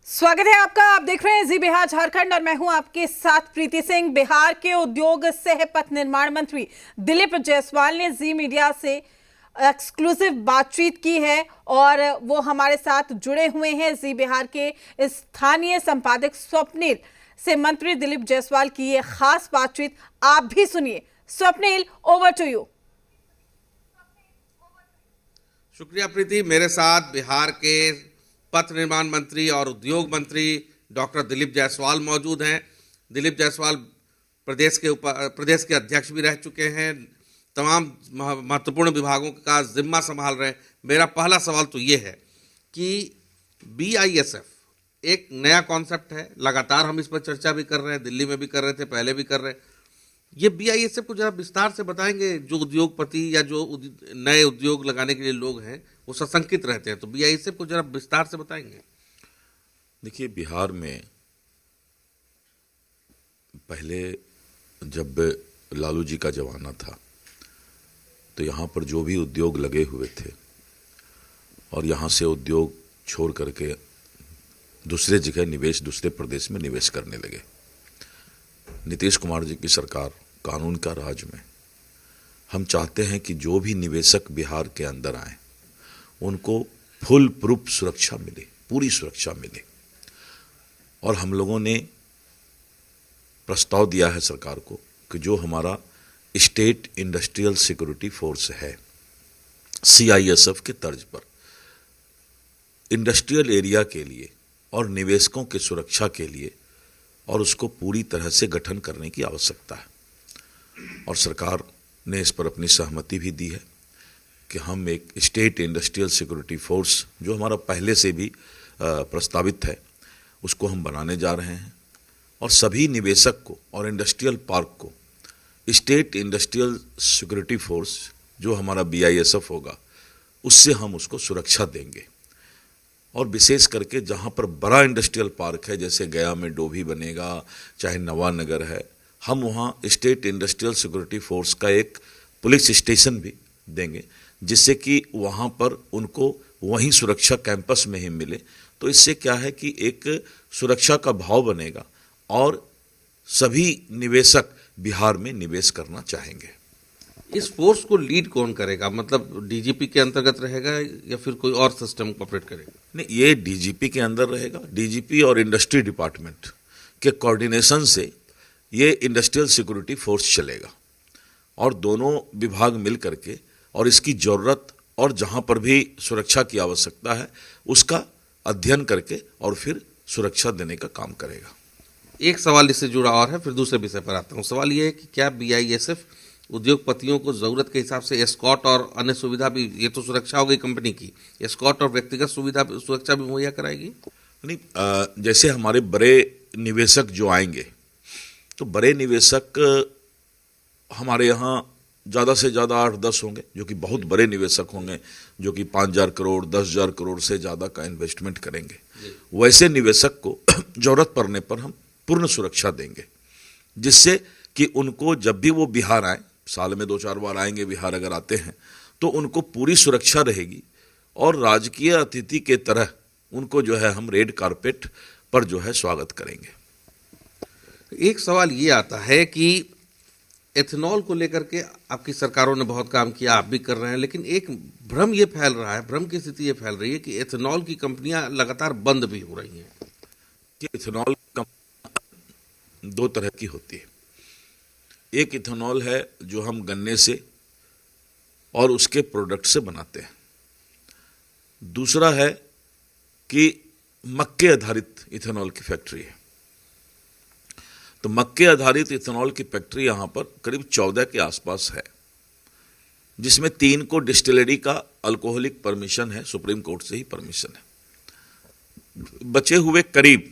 स्वागत है आपका। आप देख रहे हैं जी बिहार झारखंड और मैं हूं आपके साथ प्रीति सिंह। बिहार के उद्योग सह पथ निर्माण मंत्री दिलीप जायसवाल ने जी मीडिया से एक्सक्लूसिव बातचीत की है और वो हमारे साथ जुड़े हुए हैं। जी बिहार के स्थानीय संपादक स्वप्निल से मंत्री दिलीप जायसवाल की ये खास बातचीत आप भी सुनिए। Swapnil, over to you. शुक्रिया प्रीति। मेरे साथ बिहार के पथ निर्माण मंत्री और उद्योग मंत्री डॉक्टर दिलीप जायसवाल मौजूद हैं। दिलीप जायसवाल प्रदेश के अध्यक्ष भी रह चुके हैं, तमाम महत्वपूर्ण विभागों का जिम्मा संभाल रहे हैं। मेरा पहला सवाल तो ये है कि BISF एक नया कॉन्सेप्ट है, लगातार हम इस पर चर्चा भी कर रहे हैं, दिल्ली में भी कर रहे थे, पहले भी कर रहे हैं। ये BISF को जरा विस्तार से बताएंगे। जो उद्योगपति या जो नए उद्योग लगाने के लिए लोग हैं वो सशंकित रहते हैं, तो BISF को जरा विस्तार से बताएंगे। देखिए, बिहार में पहले जब लालू जी का जमाना था तो यहाँ पर जो भी उद्योग लगे हुए थे और यहाँ से उद्योग छोड़ करके दूसरे जगह निवेश, दूसरे प्रदेश में निवेश करने लगे। नीतीश कुमार जी की सरकार, कानून का राज में हम चाहते हैं कि जो भी निवेशक बिहार के अंदर आए उनको फुल प्रूफ सुरक्षा मिले, पूरी सुरक्षा मिले। और हम लोगों ने प्रस्ताव दिया है सरकार को कि जो हमारा स्टेट इंडस्ट्रियल सिक्योरिटी फोर्स है, CISF के तर्ज पर इंडस्ट्रियल एरिया के लिए और निवेशकों के सुरक्षा के लिए और उसको पूरी तरह से गठन करने की आवश्यकता है। और सरकार ने इस पर अपनी सहमति भी दी है कि हम एक स्टेट इंडस्ट्रियल सिक्योरिटी फोर्स, जो हमारा पहले से भी प्रस्तावित है, उसको हम बनाने जा रहे हैं। और सभी निवेशक को और इंडस्ट्रियल पार्क को स्टेट इंडस्ट्रियल सिक्योरिटी फोर्स, जो हमारा BISF होगा, उससे हम उसको सुरक्षा देंगे। और विशेष करके जहाँ पर बड़ा इंडस्ट्रियल पार्क है, जैसे गया में डोभी बनेगा, चाहे नवानगर है, हम वहाँ स्टेट इंडस्ट्रियल सिक्योरिटी फोर्स का एक पुलिस स्टेशन भी देंगे, जिससे कि वहाँ पर उनको वहीं सुरक्षा कैंपस में ही मिले। तो इससे क्या है कि एक सुरक्षा का भाव बनेगा और सभी निवेशक बिहार में निवेश करना चाहेंगे। इस फोर्स को लीड कौन करेगा? मतलब DGP के अंतर्गत रहेगा या फिर कोई और सिस्टम ऑपरेट करेगा? नहीं, ये DGP के अंदर रहेगा। DGP और इंडस्ट्री डिपार्टमेंट के कोऑर्डिनेशन से ये इंडस्ट्रियल सिक्योरिटी फोर्स चलेगा और दोनों विभाग मिल करके और इसकी ज़रूरत और जहाँ पर भी सुरक्षा की आवश्यकता है उसका अध्ययन करके और फिर सुरक्षा देने का काम करेगा। एक सवाल इससे जुड़ा और है, फिर दूसरे विषय पर आता हूँ। सवाल ये है कि क्या BISF उद्योगपतियों को ज़रूरत के हिसाब से एस्कॉर्ट और अन्य सुविधा भी, ये तो सुरक्षा हो गई कंपनी की, एस्कॉर्ट और व्यक्तिगत सुरक्षा भी मुहैया कराएगी? नहीं, जैसे हमारे बड़े निवेशक जो आएंगे तो बड़े निवेशक हमारे यहाँ ज़्यादा से ज़्यादा 8-10 होंगे, जो कि बहुत बड़े निवेशक होंगे, जो कि 5,000 करोड़ 10,000 करोड़ से ज़्यादा का इन्वेस्टमेंट करेंगे। वैसे निवेशक को ज़रूरत पड़ने पर हम पूर्ण सुरक्षा देंगे, जिससे कि उनको जब भी वो बिहार आए, साल में 2-4 बार आएंगे बिहार अगर आते हैं, तो उनको पूरी सुरक्षा रहेगी और राजकीय अतिथि के तरह उनको जो है हम रेड कारपेट पर जो है स्वागत करेंगे। एक सवाल ये आता है कि एथेनॉल को लेकर के आपकी सरकारों ने बहुत काम किया, आप भी कर रहे हैं, लेकिन एक भ्रम ये फैल रहा है, भ्रम की स्थिति ये फैल रही है कि एथेनॉल की कंपनियां लगातार बंद भी हो रही हैं। कि एथेनॉल दो तरह की होती है। एक इथेनॉल है जो हम गन्ने से और उसके प्रोडक्ट से बनाते हैं। दूसरा है कि मक्के आधारित इथेनॉल की फैक्ट्री है। तो मक्के आधारित इथेनॉल की फैक्ट्री यहाँ पर करीब 14 के आसपास है, जिसमें 3 को डिस्टिलरी का अल्कोहलिक परमिशन है, सुप्रीम कोर्ट से ही परमिशन है। बचे हुए करीब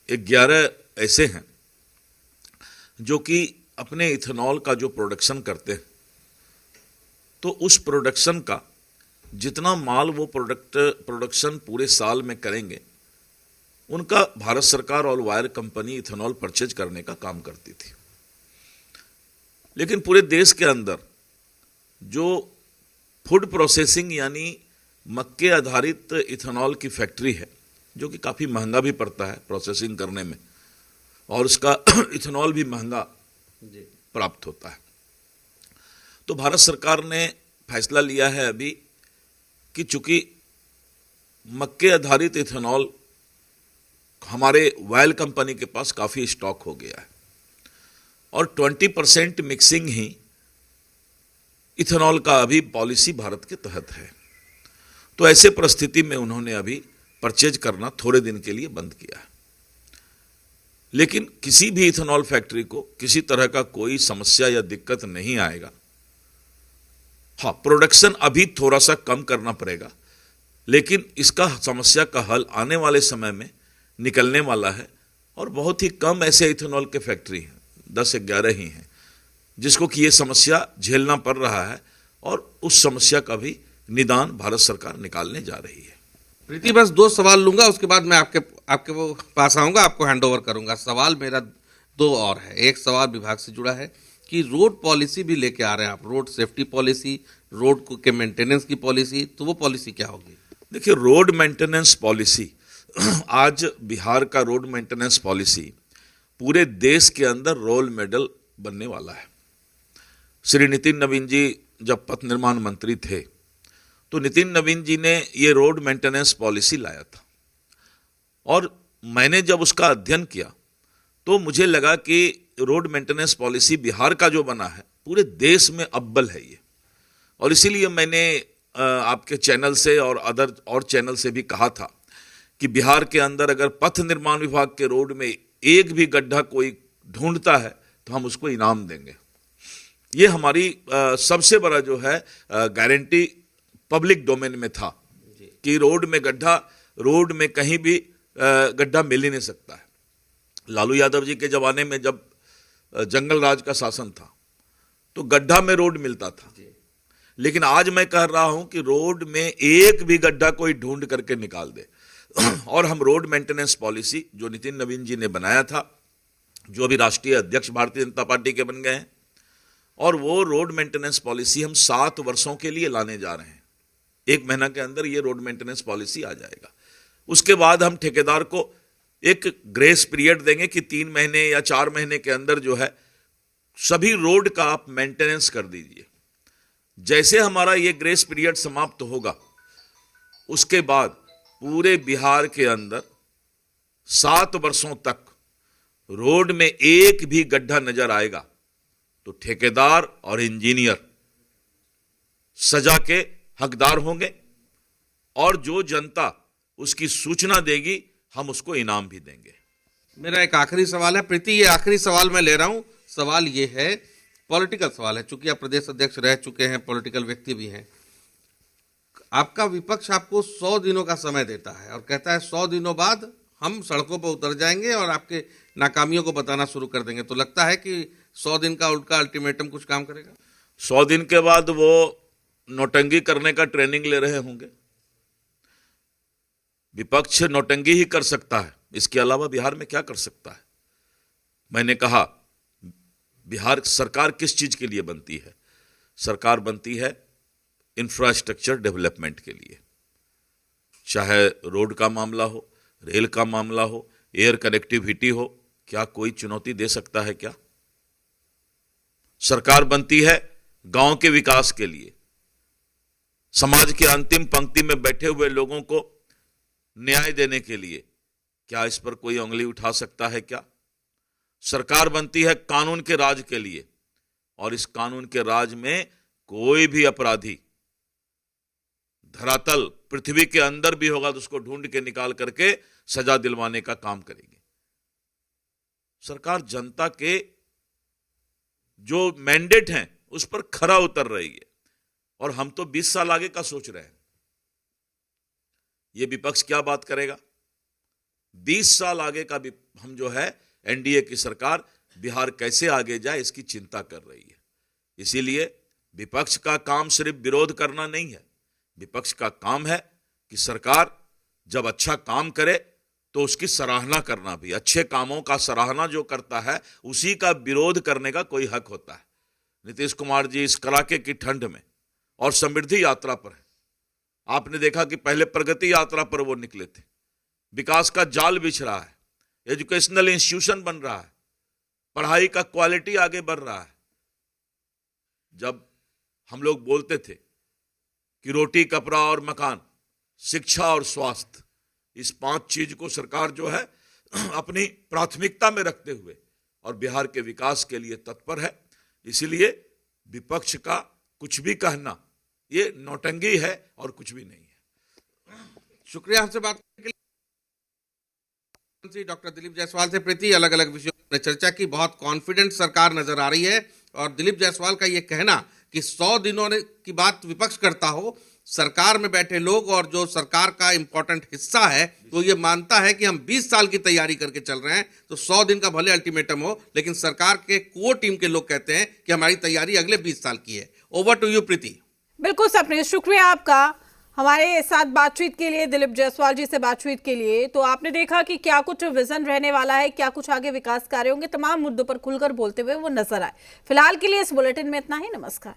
11 ऐसे हैं जो कि अपने इथेनॉल का जो प्रोडक्शन करते हैं, तो उस प्रोडक्शन का जितना माल वो प्रोडक्शन पूरे साल में करेंगे, उनका भारत सरकार और वायर कंपनी इथेनॉल परचेज करने का काम करती थी। लेकिन पूरे देश के अंदर जो फूड प्रोसेसिंग यानी मक्के आधारित इथेनॉल की फैक्ट्री है, जो कि काफ़ी महंगा भी पड़ता है प्रोसेसिंग करने में, और उसका इथेनॉल भी महंगा प्राप्त होता है। तो भारत सरकार ने फैसला लिया है अभी कि चूंकि मक्के आधारित इथेनॉल हमारे वायल कंपनी के पास काफ़ी स्टॉक हो गया है और 20% मिक्सिंग ही इथेनॉल का अभी पॉलिसी भारत के तहत है, तो ऐसे परिस्थिति में उन्होंने अभी परचेज करना थोड़े दिन के लिए बंद किया है। लेकिन किसी भी इथेनॉल फैक्ट्री को किसी तरह का कोई समस्या या दिक्कत नहीं आएगा। हाँ, प्रोडक्शन अभी थोड़ा सा कम करना पड़ेगा, लेकिन इसका समस्या का हल आने वाले समय में निकलने वाला है। और बहुत ही कम ऐसे इथेनॉल के फैक्ट्री हैं, 10-11 ही हैं, जिसको कि ये समस्या झेलना पड़ रहा है, और उस समस्या का भी निदान भारत सरकार निकालने जा रही है। प्रीति, बस 2 सवाल लूंगा, उसके बाद मैं आपके वो पास आऊंगा, आपको हैंडओवर करूंगा। सवाल मेरा 2 और है। एक सवाल विभाग से जुड़ा है कि रोड पॉलिसी भी लेके आ रहे हैं आप, रोड सेफ्टी पॉलिसी, रोड के मेंटेनेंस की पॉलिसी, तो वो पॉलिसी क्या होगी? देखिए, रोड मेंटेनेंस पॉलिसी आज बिहार का रोड मेंटेनेंस पॉलिसी पूरे देश के अंदर रोल मॉडल बनने वाला है। श्री नितिन नवीन जी जब पथ निर्माण मंत्री थे तो नितिन नवीन जी ने ये रोड मेंटेनेंस पॉलिसी लाया था, और मैंने जब उसका अध्ययन किया तो मुझे लगा कि रोड मेंटेनेंस पॉलिसी बिहार का जो बना है पूरे देश में अव्वल है ये। और इसीलिए मैंने आपके चैनल से और चैनल से भी कहा था कि बिहार के अंदर अगर पथ निर्माण विभाग के रोड में एक भी गड्ढा कोई ढूंढता है तो हम उसको इनाम देंगे। ये हमारी सबसे बड़ा जो है गारंटी पब्लिक डोमेन में था कि रोड में कहीं भी गड्ढा मिल ही नहीं सकता है। लालू यादव जी के जमाने में जब जंगल राज का शासन था तो गड्ढा में रोड मिलता था, लेकिन आज मैं कह रहा हूं कि रोड में एक भी गड्ढा कोई ढूंढ करके निकाल दे। और हम रोड मेंटेनेंस पॉलिसी जो नितिन नवीन जी ने बनाया था, जो अभी राष्ट्रीय अध्यक्ष भारतीय जनता पार्टी के बन गए हैं, और वो रोड मेंटेनेंस पॉलिसी हम 7 वर्षों के लिए लाने जा रहे हैं। 1 महीना के अंदर ये रोड मेंटेनेंस पॉलिसी आ जाएगा। उसके बाद हम ठेकेदार को एक ग्रेस पीरियड देंगे कि 3 महीने या 4 महीने के अंदर जो है सभी रोड का आप मेंटेनेंस कर दीजिए। जैसे हमारा ये ग्रेस पीरियड समाप्त होगा, उसके बाद पूरे बिहार के अंदर 7 वर्षों तक रोड में एक भी गड्ढा नजर आएगा तो ठेकेदार और इंजीनियर सजा के हकदार होंगे, और जो जनता उसकी सूचना देगी हम उसको इनाम भी देंगे। मेरा एक आखिरी सवाल है प्रीति, ये आखिरी सवाल मैं ले रहा हूं। सवाल ये है, पॉलिटिकल सवाल है, चूंकि आप प्रदेश अध्यक्ष रह चुके हैं, पॉलिटिकल व्यक्ति भी हैं। आपका विपक्ष आपको 100 दिनों का समय देता है और कहता है 100 दिनों बाद हम सड़कों पर उतर जाएंगे और आपके नाकामियों को बताना शुरू कर देंगे। तो लगता है कि 100 दिन का उनका अल्टीमेटम कुछ काम करेगा? 100 दिन के बाद वो नौटंकी करने का ट्रेनिंग ले रहे होंगे। विपक्ष नौटंकी ही कर सकता है, इसके अलावा बिहार में क्या कर सकता है? मैंने कहा, बिहार सरकार किस चीज के लिए बनती है? सरकार बनती है इंफ्रास्ट्रक्चर डेवलपमेंट के लिए, चाहे रोड का मामला हो, रेल का मामला हो, एयर कनेक्टिविटी हो। क्या कोई चुनौती दे सकता है क्या? सरकार बनती है गांव के विकास के लिए, समाज के अंतिम पंक्ति में बैठे हुए लोगों को न्याय देने के लिए। क्या इस पर कोई उंगली उठा सकता है क्या? सरकार बनती है कानून के राज के लिए, और इस कानून के राज में कोई भी अपराधी धरातल पृथ्वी के अंदर भी होगा तो उसको ढूंढ के निकाल करके सजा दिलवाने का काम करेगी। सरकार जनता के जो मैंडेट हैं उस पर खरा उतर रही है, और हम तो 20 साल आगे का सोच रहे हैं। ये विपक्ष क्या बात करेगा? 20 साल आगे का भी हम जो है एनडीए की सरकार बिहार कैसे आगे जाए इसकी चिंता कर रही है। इसीलिए विपक्ष का काम सिर्फ विरोध करना नहीं है, विपक्ष का काम है कि सरकार जब अच्छा काम करे तो उसकी सराहना करना भी। अच्छे कामों का सराहना जो करता है उसी का विरोध करने का कोई हक होता है। नीतीश कुमार जी इस कड़ाके की ठंड में और समृद्धि यात्रा पर है। आपने देखा कि पहले प्रगति यात्रा पर वो निकले थे, विकास का जाल बिछ रहा है, एजुकेशनल इंस्टीट्यूशन बन रहा है, पढ़ाई का क्वालिटी आगे बढ़ रहा है। जब हम लोग बोलते थे कि रोटी, कपड़ा और मकान, शिक्षा और स्वास्थ्य, इस 5 चीज को सरकार जो है अपनी प्राथमिकता में रखते हुए और बिहार के विकास के लिए तत्पर है। इसीलिए विपक्ष का कुछ भी कहना ये नौटंकी है और कुछ भी नहीं है। शुक्रिया हमसे बात करने के लिए। मंत्री डॉक्टर दिलीप जायसवाल से प्रीति अलग अलग विषयों पर चर्चा की। बहुत कॉन्फिडेंट सरकार नजर आ रही है और दिलीप जायसवाल का ये कहना कि 100 दिनों की बात विपक्ष करता हो, सरकार में बैठे लोग और जो सरकार का इंपॉर्टेंट हिस्सा है तो ये मानता है कि हम 20 साल की तैयारी करके चल रहे हैं, तो 100 दिन का भले अल्टीमेटम हो, लेकिन सरकार के कोर टीम के लोग कहते हैं कि हमारी तैयारी अगले 20 साल की है। ओवर टू यू प्रीति। बिल्कुल सपने, शुक्रिया आपका हमारे साथ बातचीत के लिए, दिलीप जायसवाल जी से बातचीत के लिए। तो आपने देखा कि क्या कुछ विजन रहने वाला है, क्या कुछ आगे विकास कार्य होंगे, तमाम मुद्दों पर खुलकर बोलते हुए वो नजर आए। फिलहाल के लिए इस बुलेटिन में इतना ही। नमस्कार।